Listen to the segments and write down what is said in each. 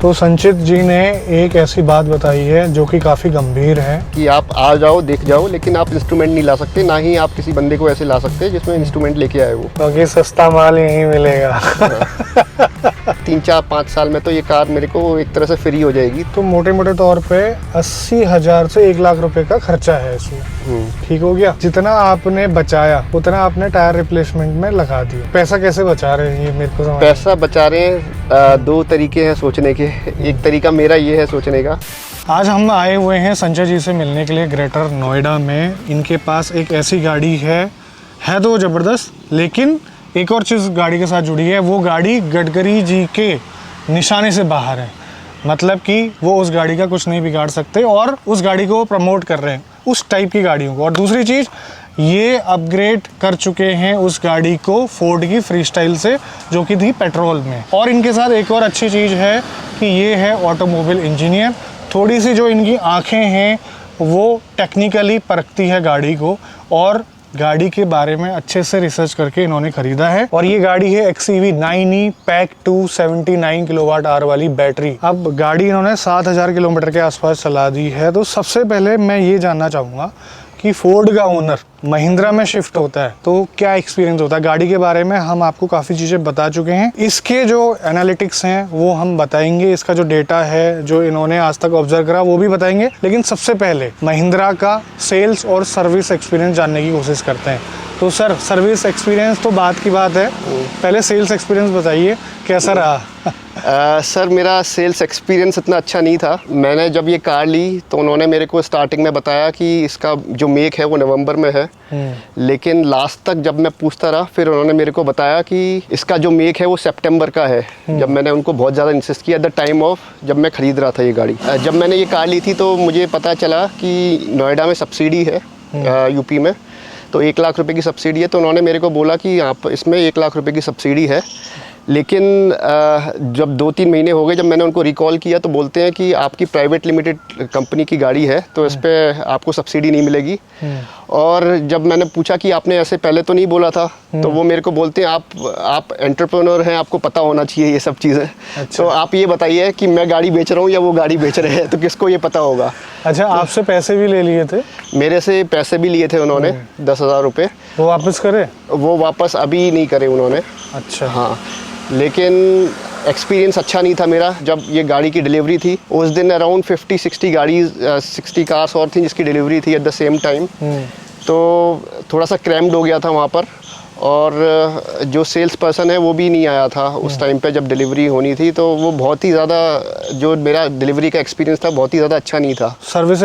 तो संचित जी ने एक ऐसी बात बताई है जो कि काफ़ी गंभीर है कि आप आ जाओ देख जाओ, लेकिन आप इंस्ट्रूमेंट नहीं ला सकते, ना ही आप किसी बंदे को ऐसे ला सकते जिसमें इंस्ट्रूमेंट लेके आए वो, क्योंकि सस्ता माल यहीं मिलेगा। 3-4-5 साल में तो ये कार मेरे को एक तरह से फ्री हो जाएगी। तो मोटे मोटे तौर पे 80,000 से 1 लाख रुपए का खर्चा है इसमें। ठीक हो गया। जितना आपने बचाया उतना आपने टायर रिप्लेसमेंट में लगा दिया। पैसा कैसे बचा रहे हैं ये मेरे को समझ। पैसा बचा रहे हैं, 2 तरीके हैं सोचने के। एक तरीका मेरा ये है सोचने का। आज हम आए हुए हैं संजय जी से मिलने के लिए ग्रेटर नोएडा में। इनके पास एक ऐसी गाड़ी है तो ज़बरदस्त, लेकिन एक और चीज़ गाड़ी के साथ जुड़ी है। वो गाड़ी गडकरी जी के निशाने से बाहर है, मतलब कि वो उस गाड़ी का कुछ नहीं बिगाड़ सकते और उस गाड़ी को प्रमोट कर रहे हैं, उस टाइप की गाड़ियों को। और दूसरी चीज़, ये अपग्रेड कर चुके हैं उस गाड़ी को फोर्ड की फ्रीस्टाइल से, जो कि थी पेट्रोल में। और इनके साथ एक और अच्छी चीज़ है कि ये है ऑटोमोबाइल इंजीनियर। थोड़ी सी जो इनकी आंखें हैं वो टेक्निकली परखती है गाड़ी को, और गाड़ी के बारे में अच्छे से रिसर्च करके इन्होंने खरीदा है। और ये गाड़ी है XEV 9e pack 279 kilowatt hour वाली बैटरी। अब गाड़ी इन्होंने 7,000 किलोमीटर के आसपास चला दी है। तो सबसे पहले मैं ये जानना चाहूँगा कि फोर्ड का ओनर महिंद्रा में शिफ्ट होता है तो क्या एक्सपीरियंस होता है। गाड़ी के बारे में हम आपको काफ़ी चीज़ें बता चुके हैं, इसके जो एनालिटिक्स हैं वो हम बताएंगे, इसका जो डेटा है जो इन्होंने आज तक ऑब्जर्व करा वो भी बताएंगे। लेकिन सबसे पहले महिंद्रा का सेल्स और सर्विस एक्सपीरियंस जानने की कोशिश करते हैं। तो सर, सर्विस एक्सपीरियंस तो बात की बात है, पहले सेल्स एक्सपीरियंस बताइए कैसा रहा। सर, मेरा सेल्स एक्सपीरियंस इतना अच्छा नहीं था। मैंने जब ये कार ली तो उन्होंने मेरे को स्टार्टिंग में बताया कि इसका जो मेक है वो नवंबर में है, लेकिन लास्ट तक जब मैं पूछता रहा फिर उन्होंने मेरे को बताया कि इसका जो मेक है वो सितंबर का है। जब मैंने उनको बहुत ज़्यादा इंसिस्ट किया, द टाइम ऑफ जब मैं ख़रीद रहा था ये गाड़ी, जब मैंने ये कार ली थी तो मुझे पता चला कि नोएडा में सब्सिडी है, यूपी में, तो 1 लाख रुपए की सब्सिडी है। तो उन्होंने मेरे को बोला कि आप इसमें 1 लाख रुपए की सब्सिडी है, लेकिन जब 2-3 महीने हो गए, जब मैंने उनको रिकॉल किया तो बोलते हैं कि आपकी प्राइवेट लिमिटेड कंपनी की गाड़ी है तो इस पर आपको सब्सिडी नहीं मिलेगी। और जब मैंने पूछा कि आपने ऐसे पहले तो नहीं बोला था, तो वो मेरे को बोलते हैं आप एंटरप्रेन्योर हैं, आपको पता होना चाहिए ये सब चीज़ें। अच्छा। तो आप ये बताइए कि मैं गाड़ी बेच रहा हूँ या वो गाड़ी बेच रहे हैं, तो किसको ये पता होगा। अच्छा, आपसे पैसे भी ले लिए थे? मेरे से पैसे भी लिए थे उन्होंने 10,000 रुपये। वो वापस करे? वो वापस अभी नहीं करे उन्होंने। अच्छा। हाँ, लेकिन एक्सपीरियंस अच्छा नहीं था मेरा। जब ये गाड़ी की डिलीवरी थी उस दिन अराउंड 60 कार्स और थी जिसकी डिलीवरी थी एट द सेम टाइम, तो थोड़ा सा क्रैम्ड हो गया था वहाँ पर। और जो सेल्स पर्सन है वो भी नहीं आया था उस टाइम पे जब डिलीवरी होनी थी, तो वो बहुत ही ज़्यादा, जो मेरा डिलीवरी का एक्सपीरियंस था बहुत ही ज़्यादा अच्छा नहीं था। सर्विस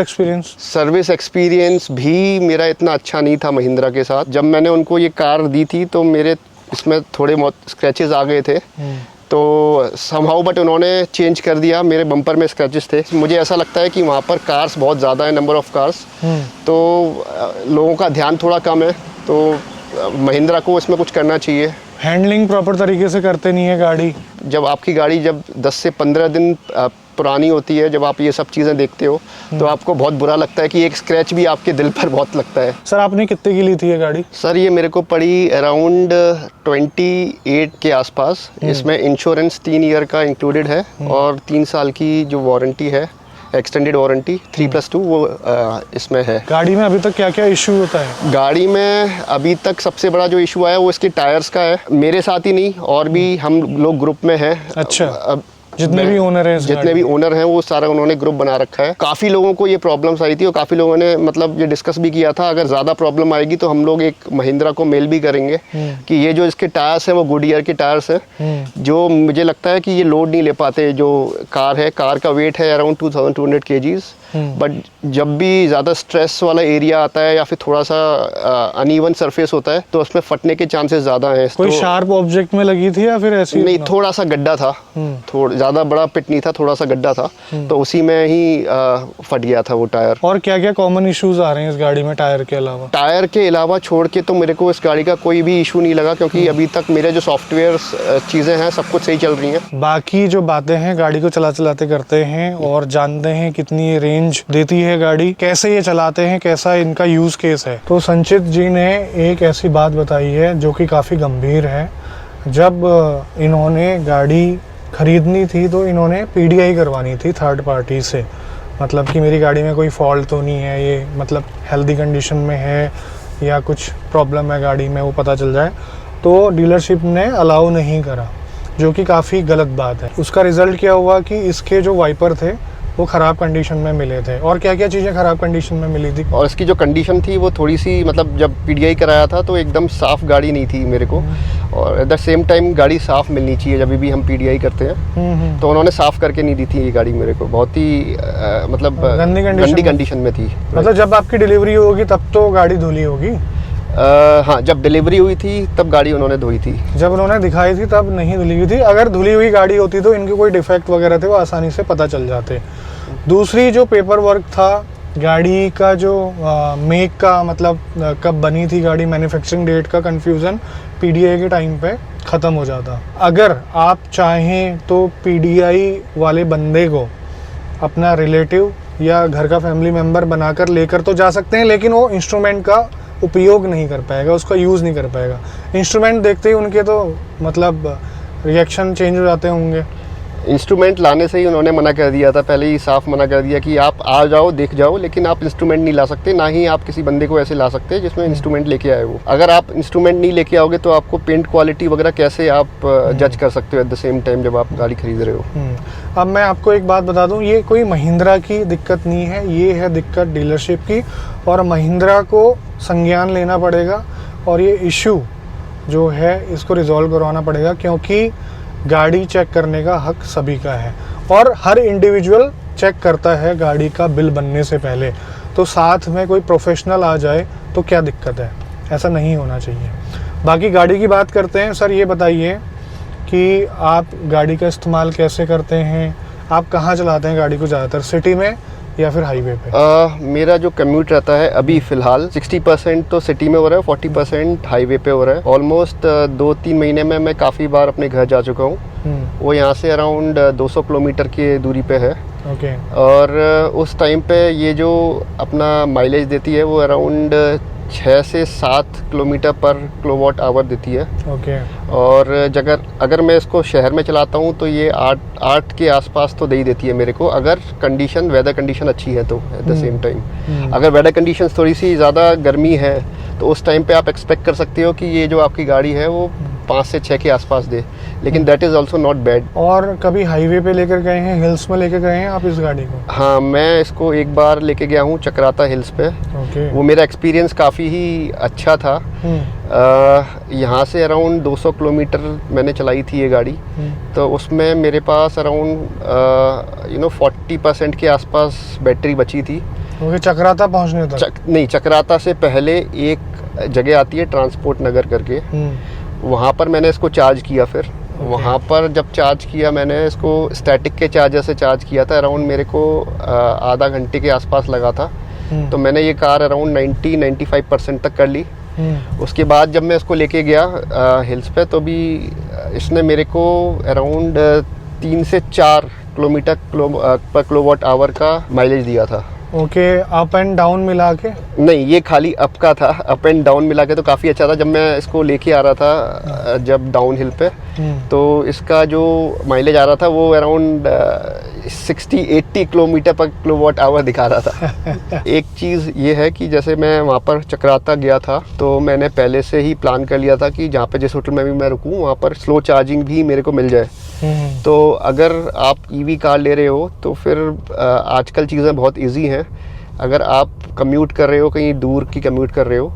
एक्सपीरियंस भी मेरा इतना अच्छा नहीं था महिंद्रा के साथ। जब मैंने उनको ये कार दी थी तो मेरे इसमें थोड़े बहुत स्क्रैचेस आ गए थे, तो समहाउ बट उन्होंने चेंज कर दिया। मेरे बम्पर में स्क्रैचेस थे। मुझे ऐसा लगता है कि वहाँ पर कार्स बहुत ज़्यादा है, नंबर ऑफ़ कार्स, तो लोगों का ध्यान थोड़ा कम है, तो महिंद्रा को इसमें कुछ करना चाहिए। हैंडलिंग प्रॉपर तरीके से करते नहीं है गाड़ी। जब आपकी गाड़ी जब 10 से 15 दिन पुरानी होती है, जब आप ये सब चीज़ें देखते हो तो आपको बहुत बुरा लगता है कि एक स्क्रैच भी आपके दिल पर बहुत लगता है। सर, आपने कितने की ली थी ये गाड़ी? सर, ये मेरे को पड़ी अराउंड 28 के आसपास। इसमें इंश्योरेंस 3 ईयर का इंक्लूडेड है और 3 साल की जो वारंटी है, एक्सटेंडेड वारंटी 3+2, वो इसमें है। गाड़ी में अभी तक क्या क्या इशू होता है? गाड़ी में अभी तक सबसे बड़ा जो इशू आया वो इसके टायर्स का है। मेरे साथ ही नहीं, और भी हम लोग ग्रुप में हैं। अच्छा। जितने भी ओनर हैं वो सारा उन्होंने ग्रुप बना रखा है। काफ़ी लोगों को ये प्रॉब्लम्स आई थी और काफ़ी लोगों ने मतलब ये डिस्कस भी किया था, अगर ज़्यादा प्रॉब्लम आएगी तो हम लोग एक महिंद्रा को मेल भी करेंगे कि ये जो इसके टायर्स हैं वो गुडियर के टायर्स हैं, जो मुझे लगता है कि ये लोड नहीं ले पाते। जो कार है, कार का वेट है अराउंड 2200 kgs, बट जब भी ज़्यादा स्ट्रेस वाला एरिया आता है या फिर थोड़ा सा अनइवन सरफेस होता है तो उसमें फटने के चांसेस ज़्यादा हैं। कोई शार्प ऑब्जेक्ट में लगी थी या फिर ऐसी? नहीं, थोड़ा सा गड्ढा था, थोड़ा ज़्यादा बड़ा पिट नहीं था, थोड़ा सा गड्ढा था, तो उसी में ही फट गया था वो टायर। और क्या क्या कॉमन इश्यूज आ रहे हैं इस गाड़ी में टायर के अलावा? टायर के अलावा छोड़ के तो मेरे को इस गाड़ी का कोई भी इशू नहीं लगा, क्योंकि अभी तक मेरे जो सॉफ्टवेयर चीज़ें हैं सब कुछ सही चल रही हैं। बाकी जो बातें हैं गाड़ी को चलाते करते हैं और जानते हैं कितनी रेंज देती है गाड़ी, कैसे ये चलाते हैं, कैसा इनका यूज केस है। तो संचित जी ने एक ऐसी बात बताई है जो कि काफ़ी गंभीर है। जब इन्होंने गाड़ी ख़रीदनी थी तो इन्होंने पीडीआई करवानी थी थर्ड पार्टी से, मतलब कि मेरी गाड़ी में कोई फॉल्ट तो नहीं है, ये मतलब हेल्दी कंडीशन में है या कुछ प्रॉब्लम है गाड़ी में वो पता चल जाए। तो डीलरशिप ने अलाउ नहीं करा, जो कि काफ़ी गलत बात है। उसका रिज़ल्ट क्या हुआ कि इसके जो वाइपर थे वो ख़राब कंडीशन में मिले थे। और क्या क्या चीज़ें ख़राब कंडीशन में मिली थी? और इसकी जो कंडीशन थी वो थोड़ी सी, मतलब जब पीडीआई कराया था तो एकदम साफ़ गाड़ी नहीं थी मेरे को, और एट द सेम टाइम गाड़ी साफ़ मिलनी चाहिए जब भी हम पीडीआई करते हैं। तो उन्होंने साफ़ करके नहीं दी थी ये गाड़ी मेरे को, बहुत ही मतलब गंदी कंडीशन में थी। मतलब जब आपकी डिलीवरी होगी तब तो गाड़ी धुली होगी? हाँ, जब डिलीवरी हुई थी तब गाड़ी उन्होंने धोई थी। जब उन्होंने दिखाई थी तब नहीं धुली हुई थी। अगर धुली हुई गाड़ी होती तो इनके कोई डिफेक्ट वगैरह थे वो आसानी से पता चल जाते। दूसरी जो पेपर वर्क था गाड़ी का, जो मेक का, मतलब कब बनी थी गाड़ी, मैन्युफैक्चरिंग डेट का कंफ्यूजन पीडीआई के टाइम पे ख़त्म हो जाता। अगर आप चाहें तो पीडीआई वाले बंदे को अपना रिलेटिव या घर का फैमिली मेम्बर बनाकर लेकर तो जा सकते हैं, लेकिन वो इंस्ट्रूमेंट का उपयोग नहीं कर पाएगा, उसका यूज़ नहीं कर पाएगा। इंस्ट्रूमेंट देखते ही उनके तो मतलब रिएक्शन चेंज हो जाते होंगे। इंस्ट्रूमेंट लाने से ही उन्होंने मना कर दिया था, पहले ही साफ मना कर दिया कि आप आ जाओ देख जाओ, लेकिन आप इंस्ट्रूमेंट नहीं ला सकते, ना ही आप किसी बंदे को ऐसे ला सकते जिसमें इंस्ट्रूमेंट लेके आए वो। अगर आप इंस्ट्रूमेंट नहीं लेके आओगे तो आपको पेंट क्वालिटी वगैरह कैसे आप जज कर सकते हो एट द सेम टाइम जब आप गाड़ी खरीद रहे हो। अब मैं आपको एक बात बता दूं, ये कोई महिंद्रा की दिक्कत नहीं है, ये है दिक्कत डीलरशिप की, और महिंद्रा को संज्ञान लेना पड़ेगा और ये इशू जो है इसको रिजॉल्व करवाना पड़ेगा, क्योंकि गाड़ी चेक करने का हक सभी का है और हर इंडिविजुअल चेक करता है गाड़ी का बिल बनने से पहले। तो साथ में कोई प्रोफेशनल आ जाए तो क्या दिक्कत है, ऐसा नहीं होना चाहिए। बाकी गाड़ी की बात करते हैं। सर ये बताइए कि आप गाड़ी का इस्तेमाल कैसे करते हैं, आप कहाँ चलाते हैं गाड़ी को ज़्यादातर, सिटी में या फिर हाईवे पे? मेरा जो कम्यूट रहता है अभी फ़िलहाल 60% तो सिटी में हो रहा है, 40% हाईवे पे हो रहा है। ऑलमोस्ट 2-3 महीने में मैं काफ़ी बार अपने घर जा चुका हूँ। वो यहाँ से अराउंड 200 किलोमीटर की दूरी पे है। ओके। और उस टाइम पे ये जो अपना माइलेज देती है वो अराउंड 6 से 7 किलोमीटर पर किलोवाट आवर देती है। ओके। और अगर मैं इसको शहर में चलाता हूँ तो ये 8 के आसपास तो दे ही देती है मेरे को, अगर वेदर कंडीशन अच्छी है तो एट द सेम टाइम। अगर वेदर कंडीशन थोड़ी सी ज़्यादा गर्मी है तो उस टाइम पे आप एक्सपेक्ट कर सकते हो कि ये जो आपकी गाड़ी है वो 5 से 6 के आसपास दे, लेकिन that is also not bad. और कभी हाईवे पे लेकर गए हैं, हिल्स में लेकर गए हैं आप इस गाड़ी को? हाँ, मैं इसको एक बार लेके गया हूँ चक्राता हिल्स पे। ओके। वो मेरा एक्सपीरियंस काफ़ी ही अच्छा था। यहाँ से अराउंड 200 किलोमीटर मैंने चलाई थी ये गाड़ी, तो उसमें मेरे पास अराउंड 40% के आसपास बैटरी बची थी। ओके। चक्राता पहुँचने तक? नहीं, चक्राता से पहले एक जगह आती है ट्रांसपोर्ट नगर करके, वहाँ पर मैंने इसको चार्ज किया। फिर वहाँ पर जब चार्ज किया मैंने इसको स्टैटिक के चार्जर से चार्ज किया था, अराउंड मेरे को आधा घंटे के आसपास लगा था। तो मैंने ये कार अराउंड 90-95% तक कर ली। उसके बाद जब मैं इसको लेके गया हिल्स पे तो भी इसने मेरे को अराउंड 3 से 4 किलोमीटर पर किलोवाट आवर का माइलेज दिया था। ओके। अप एंड डाउन मिला के? नहीं, ये खाली अप का था, अप एंड डाउन मिला के तो काफ़ी अच्छा था। जब मैं इसको लेके आ रहा था जब डाउन हिल पे, तो इसका जो माइलेज आ रहा था वो अराउंड 60-80 किलोमीटर पर किलोवाट आवर दिखा रहा था। एक चीज़ ये है कि जैसे मैं वहाँ पर चक्राता गया था तो मैंने पहले से ही प्लान कर लिया था कि जहाँ पे जिस होटल में भी मैं रुकूँ वहाँ पर स्लो चार्जिंग भी मेरे को मिल जाए। तो अगर आप ईवी कार ले रहे हो तो फिर आजकल चीज़ें बहुत इजी हैं। अगर आप कम्यूट कर रहे हो, कहीं दूर की कम्यूट कर रहे हो,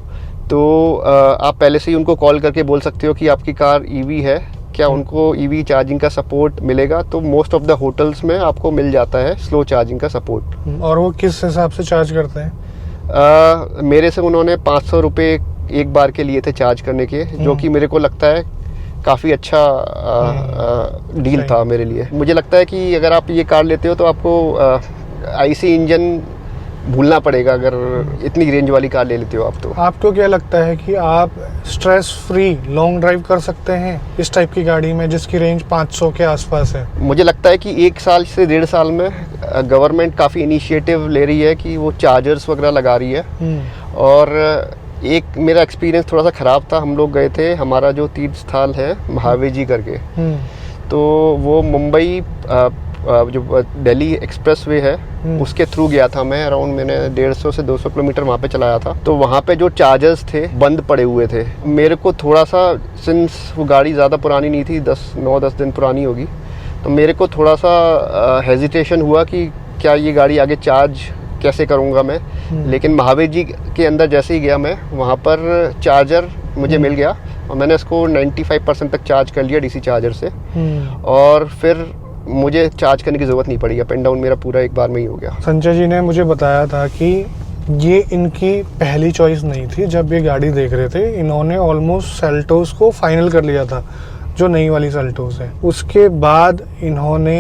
तो आप पहले से ही उनको कॉल करके बोल सकते हो कि आपकी कार ईवी है, क्या उनको ईवी चार्जिंग का सपोर्ट मिलेगा। तो मोस्ट ऑफ द होटल्स में आपको मिल जाता है स्लो चार्जिंग का सपोर्ट। और वो किस हिसाब से चार्ज करते हैं? मेरे से उन्होंने 500 रुपये एक बार के लिए थे चार्ज करने के, जो कि मेरे को लगता है काफ़ी अच्छा डील था मेरे लिए। मुझे लगता है कि अगर आप ये कार लेते हो तो आपको आईसी इंजन भूलना पड़ेगा अगर इतनी रेंज वाली कार ले लेते हो आप तो। आपको क्या लगता है कि आप स्ट्रेस फ्री लॉन्ग ड्राइव कर सकते हैं इस टाइप की गाड़ी में जिसकी रेंज 500 के आसपास है? मुझे लगता है कि 1 साल से 1.5 साल में गवर्नमेंट काफ़ी इनिशिएटिव ले रही है कि वो चार्जर्स वगैरह लगा रही है। और एक मेरा एक्सपीरियंस थोड़ा सा ख़राब था। हम लोग गए थे, हमारा जो तीर्थ स्थल है महावीर जी करके, तो वो मुंबई जो दिल्ली एक्सप्रेस वे है उसके थ्रू गया था मैं। अराउंड मैंने 150 से 200 किलोमीटर वहाँ पे चलाया था। तो वहाँ पे जो चार्जर्स थे बंद पड़े हुए थे। मेरे को थोड़ा सा, सिंस वो गाड़ी ज़्यादा पुरानी नहीं थी, 9-10 दिन पुरानी होगी, तो मेरे को थोड़ा सा हेजिटेशन हुआ कि क्या ये गाड़ी आगे चार्ज कैसे करूँगा मैं। लेकिन महावीर जी के अंदर जैसे ही गया मैं, वहाँ पर चार्जर मुझे मिल गया और मैंने इसको 95% तक चार्ज कर लिया डीसी चार्जर से। और फिर मुझे चार्ज करने की ज़रूरत नहीं पड़ी। अप एंड डाउन मेरा पूरा एक बार में ही हो गया। संजय जी ने मुझे बताया था कि ये इनकी पहली चॉइस नहीं थी। जब ये गाड़ी देख रहे थे, इन्होंने ऑलमोस्ट सेल्टोस को फाइनल कर लिया था, जो नई वाली सेल्टोस है। उसके बाद इन्होंने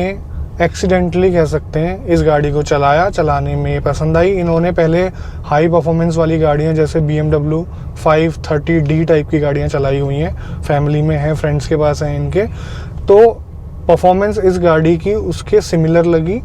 एक्सीडेंटली कह सकते हैं इस गाड़ी को चलाया, चलाने में पसंद आई। इन्होंने पहले हाई परफॉर्मेंस वाली गाड़ियाँ जैसे BMW 530D टाइप की गाड़ियाँ चलाई हुई हैं, फैमिली में हैं, फ्रेंड्स के पास हैं इनके। तो परफॉर्मेंस इस गाड़ी की उसके सिमिलर लगी,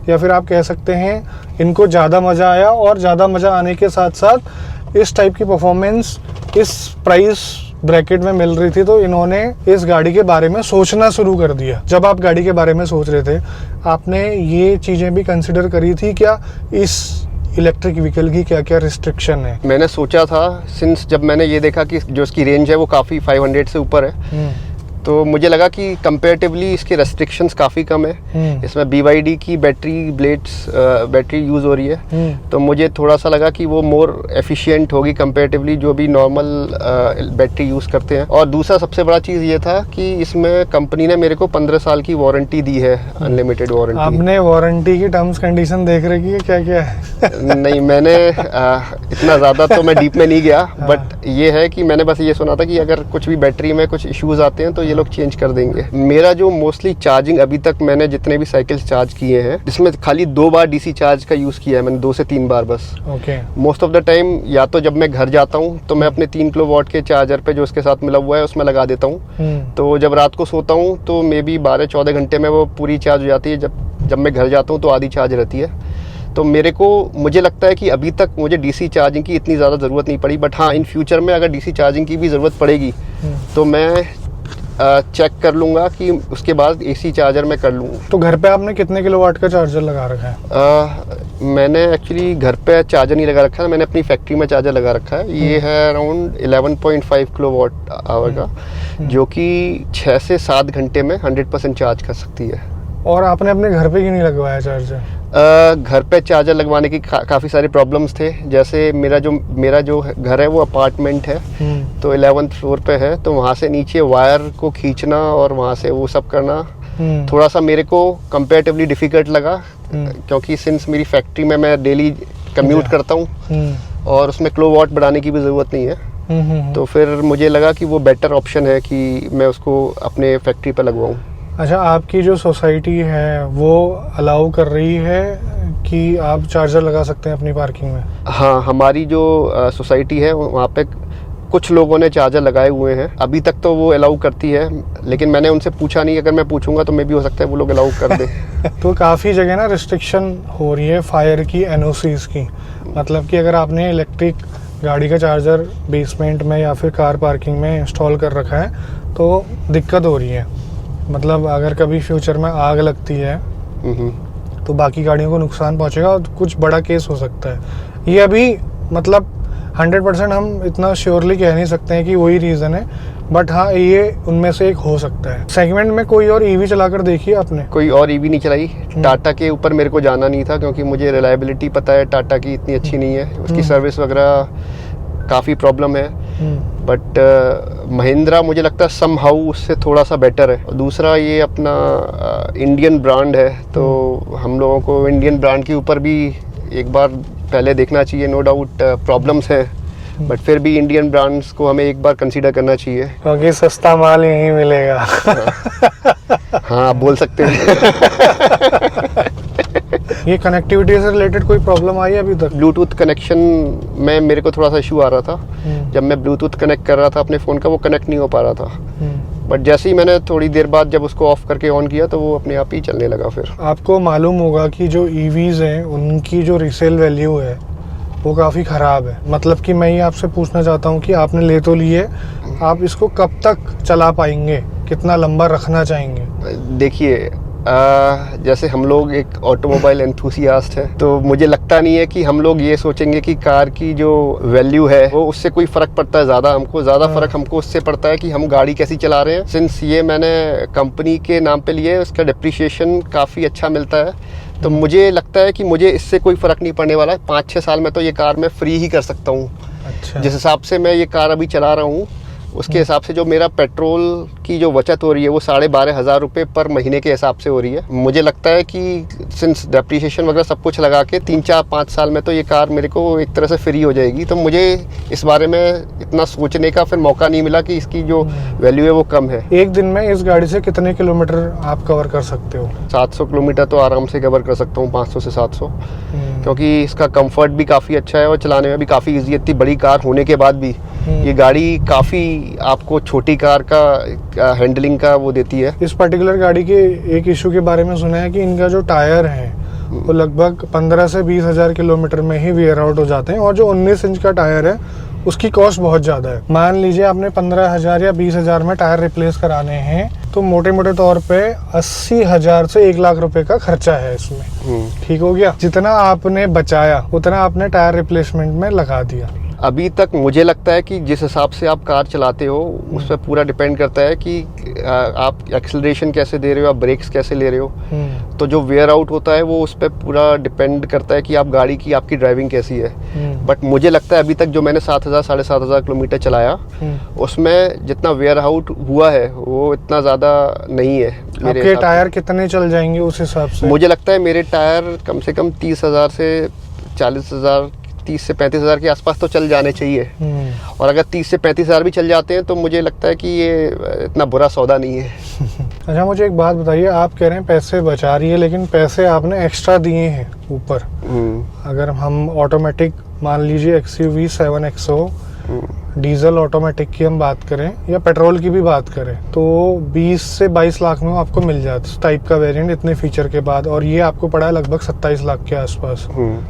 या फिर आप कह सकते हैं इनको ज़्यादा मज़ा आया। और ज़्यादा मज़ा आने के साथ साथ इस टाइप की परफॉर्मेंस इस प्राइस ब्रैकेट में मिल रही थी, तो इन्होंने इस गाड़ी के बारे में सोचना शुरू कर दिया। जब आप गाड़ी के बारे में सोच रहे थे, आपने ये चीज़ें भी कंसिडर करी थी क्या, इस इलेक्ट्रिक व्हीकल की क्या क्या रिस्ट्रिक्शन है? मैंने सोचा था, सिंस जब मैंने ये देखा कि जो इसकी रेंज है वो काफ़ी 500 से ऊपर है, तो मुझे लगा कि कंपैरेटिवली इसके रेस्ट्रिक्शंस काफ़ी कम है। इसमें BYD की बैटरी यूज़ हो रही है, तो मुझे थोड़ा सा लगा कि वो मोर एफिशिएंट होगी कंपैरेटिवली जो भी नॉर्मल बैटरी यूज़ करते हैं। और दूसरा सबसे बड़ा चीज़ ये था कि इसमें कंपनी ने मेरे को 15 साल की वारंटी दी है, अनलिमिटेड वारंटी। आपने वारंटी की टर्म्स कंडीशन देख रखी है क्या क्या है? नहीं, मैंने इतना ज़्यादा तो मैं डीप में नहीं गया, बट ये है कि मैंने बस ये सुना था कि अगर कुछ भी बैटरी में कुछ इश्यूज आते हैं तो ये लोग चेंज कर देंगे। मेरा जो मोस्टली चार्जिंग अभी तक मैंने जितने भी साइकिल्स चार्ज किए हैं, इसमें खाली 2 बार डीसी चार्ज का यूज़ किया है मैंने, 2 से 3 बार बस। Okay. Most of the time या तो जब मैं घर जाता हूँ तो मैं अपने 3 किलोवाट के चार्जर पे जो उसके साथ मिला हुआ है उसमें लगा देता हूँ। तो जब रात को सोता हूँ तो मे बी 12-14 घंटे में वो पूरी चार्ज हो जाती है। जब मैं घर जाता हूँ तो आधी चार्ज रहती है। तो मुझे लगता है कि अभी तक मुझे डीसी चार्जिंग की इतनी ज़्यादा ज़रूरत नहीं पड़ी। बट हाँ, इन फ्यूचर में अगर डीसी चार्जिंग की भी ज़रूरत पड़ेगी तो मैं चेक कर लूँगा कि उसके बाद एसी चार्जर मैं कर लूँ। तो घर पे आपने कितने किलोवाट का चार्जर लगा रखा है? मैंने एक्चुअली घर पे चार्जर नहीं लगा रखा है, मैंने अपनी फैक्ट्री में चार्जर लगा रखा है। ये है अराउंड 11.5 किलोवाट आवर का, जो कि 6 से 7 घंटे में 100% चार्ज कर सकती है। और आपने अपने घर पे क्यों नहीं लगवाया चार्जर? घर पे चार्जर लगवाने की काफ़ी सारे प्रॉब्लम्स थे। जैसे मेरा जो घर है वो अपार्टमेंट है, तो 11th फ्लोर पे है, तो वहाँ से नीचे वायर को खींचना और वहाँ से वो सब करना थोड़ा सा मेरे को कंपैरेटिवली डिफ़िकल्ट लगा, क्योंकि सिंस मेरी फैक्ट्री में मैं डेली कम्यूट करता हूँ और उसमें किलोवाट बढ़ाने की भी ज़रूरत नहीं है। तो फिर मुझे लगा कि वो बेटर ऑप्शन है कि मैं उसको अपने फैक्ट्री पर लगवाऊँ। अच्छा, आपकी जो सोसाइटी है वो अलाउ कर रही है कि आप चार्जर लगा सकते हैं अपनी पार्किंग में? हाँ, हमारी जो सोसाइटी है वहाँ पे कुछ लोगों ने चार्जर लगाए हुए हैं। अभी तक तो वो अलाउ करती है, लेकिन मैंने उनसे पूछा नहीं। अगर मैं पूछूंगा तो मे भी हो सकता है वो लोग अलाउ कर दें। तो काफ़ी जगह ना रिस्ट्रिक्शन हो रही है फायर की, NOCs की। मतलब कि अगर आपने इलेक्ट्रिक गाड़ी का चार्जर बेसमेंट में या फिर कार पार्किंग में इंस्टॉल कर रखा है तो दिक्कत हो रही है। मतलब अगर कभी फ्यूचर में आग लगती है तो बाकी गाड़ियों को नुकसान पहुंचेगा और कुछ बड़ा केस हो सकता है। ये अभी मतलब 100% हम इतना श्योरली कह नहीं सकते हैं कि वही रीज़न है, बट हाँ, ये उनमें से एक हो सकता है। सेगमेंट में कोई और ईवी चलाकर देखी आपने? कोई और ईवी नहीं चलाई। टाटा के ऊपर मेरे को जाना नहीं था, क्योंकि मुझे रिलायबिलिटी पता है टाटा की इतनी अच्छी नहीं है, उसकी सर्विस वगैरह काफ़ी प्रॉब्लम है। बट महिंद्रा मुझे लगता है समहाउ उससे थोड़ा सा बेटर है। दूसरा ये अपना इंडियन ब्रांड है, तो हम लोगों को इंडियन ब्रांड के ऊपर भी एक बार पहले देखना चाहिए। नो डाउट प्रॉब्लम्स हैं, बट फिर भी इंडियन ब्रांड्स को हमें एक बार कंसीडर करना चाहिए, क्योंकि सस्ता माल यहीं मिलेगा। हाँ, आप बोल सकते हैं। ये कनेक्टिविटी से रिलेटेड कोई प्रॉब्लम आई अभी तक? ब्लूटूथ कनेक्शन में मेरे को थोड़ा सा इशू आ रहा था। जब मैं ब्लूटूथ कनेक्ट कर रहा था अपने फ़ोन का, वो कनेक्ट नहीं हो पा रहा था। बट जैसे ही मैंने थोड़ी देर बाद जब उसको ऑफ करके ऑन किया तो वो अपने आप ही चलने लगा। फिर आपको मालूम होगा कि जो EVs हैं उनकी जो रीसेल वैल्यू है वो काफ़ी ख़राब है। मतलब कि मैं ये आपसे पूछना चाहता हूँ कि आपने ले तो लिए, आप इसको कब तक चला पाएंगे, कितना लंबा रखना चाहेंगे? देखिए, जैसे हम लोग एक ऑटोमोबाइल एंथुसियास्ट हैं, तो मुझे लगता नहीं है कि हम लोग ये सोचेंगे कि कार की जो वैल्यू है वो उससे कोई फ़र्क पड़ता है। ज़्यादा फ़र्क हमको उससे पड़ता है कि हम गाड़ी कैसी चला रहे हैं। सिंस ये मैंने कंपनी के नाम पे लिए, उसका डिप्रिशिएशन काफ़ी अच्छा मिलता है, तो मुझे लगता है कि मुझे इससे कोई फ़र्क नहीं पड़ने वाला है। 5-6 साल में तो ये कार मैं फ्री ही कर सकता हूँ। अच्छा। जिस हिसाब से मैं ये कार अभी चला रहा हूँ, उसके हिसाब से जो मेरा पेट्रोल की जो बचत हो रही है वो 12,500 रुपये पर महीने के हिसाब से हो रही है। मुझे लगता है कि सिंस डेप्रिसिएशन वगैरह सब कुछ लगा के 3-4-5 साल में तो ये कार मेरे को एक तरह से फ्री हो जाएगी। तो मुझे इस बारे में इतना सोचने का फिर मौका नहीं मिला कि इसकी जो वैल्यू है वो कम है। एक दिन में इस गाड़ी से कितने किलोमीटर आप कवर कर सकते हो? 700 किलोमीटर तो आराम से कवर कर सकता हूँ, 500 से 700, क्योंकि इसका कंफर्ट भी काफ़ी अच्छा है और चलाने में भी काफ़ी ईजी है। इतनी बड़ी कार होने के बाद भी ये गाड़ी काफ़ी आपको छोटी कार का हैंडलिंग का वो देती है। इस पर्टिकुलर गाड़ी के एक इशू के बारे में सुना है कि इनका जो टायर है वो लगभग 15 से 20 हज़ार किलोमीटर में ही वेयर आउट हो जाते हैं, और जो 19 इंच का टायर है उसकी कॉस्ट बहुत ज़्यादा है। मान लीजिए आपने 15,000 या 20,000 में टायर रिप्लेस कराने हैं, तो मोटे मोटे तौर पे 80,000 से 1 लाख रुपए का खर्चा है इसमें। ठीक हो गया? जितना आपने बचाया उतना आपने टायर रिप्लेसमेंट में लगा दिया। अभी तक मुझे लगता है कि जिस हिसाब से आप कार चलाते हो उस पर पूरा डिपेंड करता है कि आप एक्सेलरेशन कैसे दे रहे हो, आप ब्रेक्स कैसे ले रहे हो। तो जो वेयर आउट होता है वो उस पर पूरा डिपेंड करता है कि आप गाड़ी की आपकी ड्राइविंग कैसी है। बट मुझे लगता है अभी तक जो मैंने 7,000-7,500 किलोमीटर चलाया उसमें जितना वेयर आउट हुआ है वो इतना ज़्यादा नहीं है। आपके टायर कितने चल जाएंगे उस हिसाब से? मुझे लगता है मेरे टायर कम से कम 30,000 से 40,000, 30 से 35,000 के आसपास तो चल जाने चाहिए। और अगर 30 से 35,000 भी चल जाते हैं तो मुझे लगता है कि ये इतना बुरा सौदा नहीं है। अच्छा, मुझे एक बात बताइए, आप कह रहे हैं पैसे बचा रही है, लेकिन पैसे आपने एक्स्ट्रा दिए हैं ऊपर। अगर हम ऑटोमेटिक मान लीजिए XUV 7XO डीजल ऑटोमेटिक की हम बात करें या पेट्रोल की भी बात करें, तो 20 से 22 लाख में आपको मिल जाता है टाइप का वेरिएंट इतने फीचर के बाद, और ये आपको पड़ा है लगभग 27 लाख के आसपास।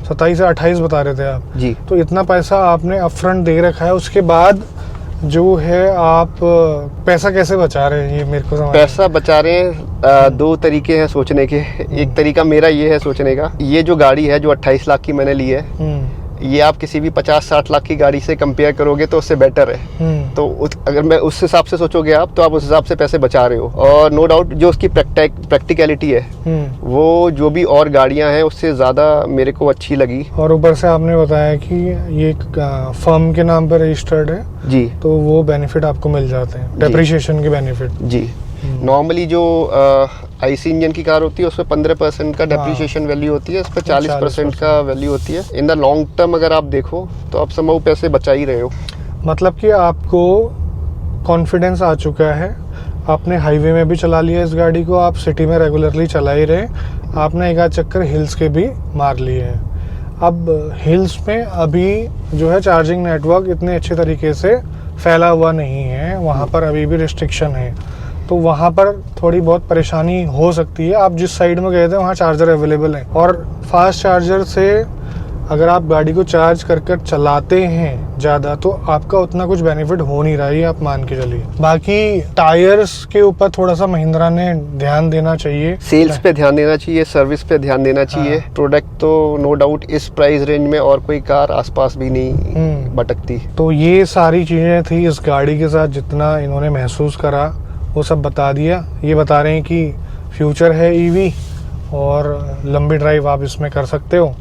27 से 28 बता रहे थे आप जी। तो इतना पैसा आपने अपफ्रंट दे रखा है, उसके बाद जो है आप पैसा कैसे बचा रहे हैं, ये मेरे को समझ। पैसा बचा रहे हैं, 2 तरीके हैं सोचने के। एक तरीका मेरा ये है सोचने का, ये जो गाड़ी है जो 28 लाख की मैंने ली है, ये आप किसी भी 50-60 लाख की गाड़ी से कंपेयर करोगे तो उससे बेटर है। तो अगर मैं उस हिसाब से सोचोगे आप, तो आप उस हिसाब से पैसे बचा रहे हो। और नो डाउट जो उसकी प्रैक्टिकलिटी है वो जो भी और गाड़ियां हैं उससे ज़्यादा मेरे को अच्छी लगी। और ऊपर से आपने बताया कि ये फर्म के नाम पर रजिस्टर्ड है जी, तो वो बेनिफिट आपको मिल जाते हैं, डेप्रिसिएशन के बेनिफिट जी। नॉर्मली जो आईसी इंजन की कार होती है उसमें 15% का डेप्रिसिएशन वैल्यू होती है, उस पर 40% का वैल्यू होती है। इन द लॉन्ग टर्म अगर आप देखो तो आप समझो पैसे बचा ही रहे हो। मतलब कि आपको कॉन्फिडेंस आ चुका है, आपने हाईवे में भी चला लिया इस गाड़ी को, आप सिटी में रेगुलरली चला ही रहे, आपने एक आध चक्कर हिल्स के भी मार लिए हैं। अब हिल्स में अभी जो है चार्जिंग नेटवर्क इतने अच्छे तरीके से फैला हुआ नहीं है, वहाँ पर अभी भी रिस्ट्रिक्शन है, तो वहाँ पर थोड़ी बहुत परेशानी हो सकती है। आप जिस साइड में गए थे वहाँ चार्जर अवेलेबल है, और फास्ट चार्जर से अगर आप गाड़ी को चार्ज कर कर चलाते हैं ज़्यादा तो आपका उतना कुछ बेनिफिट हो नहीं रहा है, आप मान के चलिए। बाकी टायर्स के ऊपर थोड़ा सा महिंद्रा ने ध्यान देना चाहिए, सेल्स पे ध्यान देना चाहिए, सर्विस पे ध्यान देना चाहिए। प्रोडक्ट तो नो डाउट इस प्राइस रेंज में और कोई कार आसपास भी नहीं भटकती। तो ये सारी चीज़ें थी इस गाड़ी के साथ, जितना इन्होंने महसूस करा वो सब बता दिया। ये बता रहे हैं कि फ्यूचर है ईवी और लंबी ड्राइव आप इसमें कर सकते हो,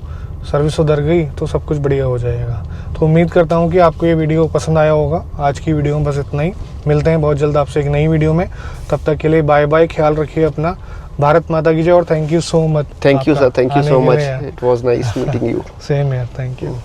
सर्विस सुधर गई तो सब कुछ बढ़िया हो जाएगा। तो उम्मीद करता हूँ कि आपको ये वीडियो पसंद आया होगा। आज की वीडियो में बस इतना ही, मिलते हैं बहुत जल्द आपसे एक नई वीडियो में, तब तक के लिए बाय बाय, ख्याल रखिए अपना, भारत माता की जय, और thank you so much. Thank you sir, thank you so much, it was nice meeting you. Same here, thank you.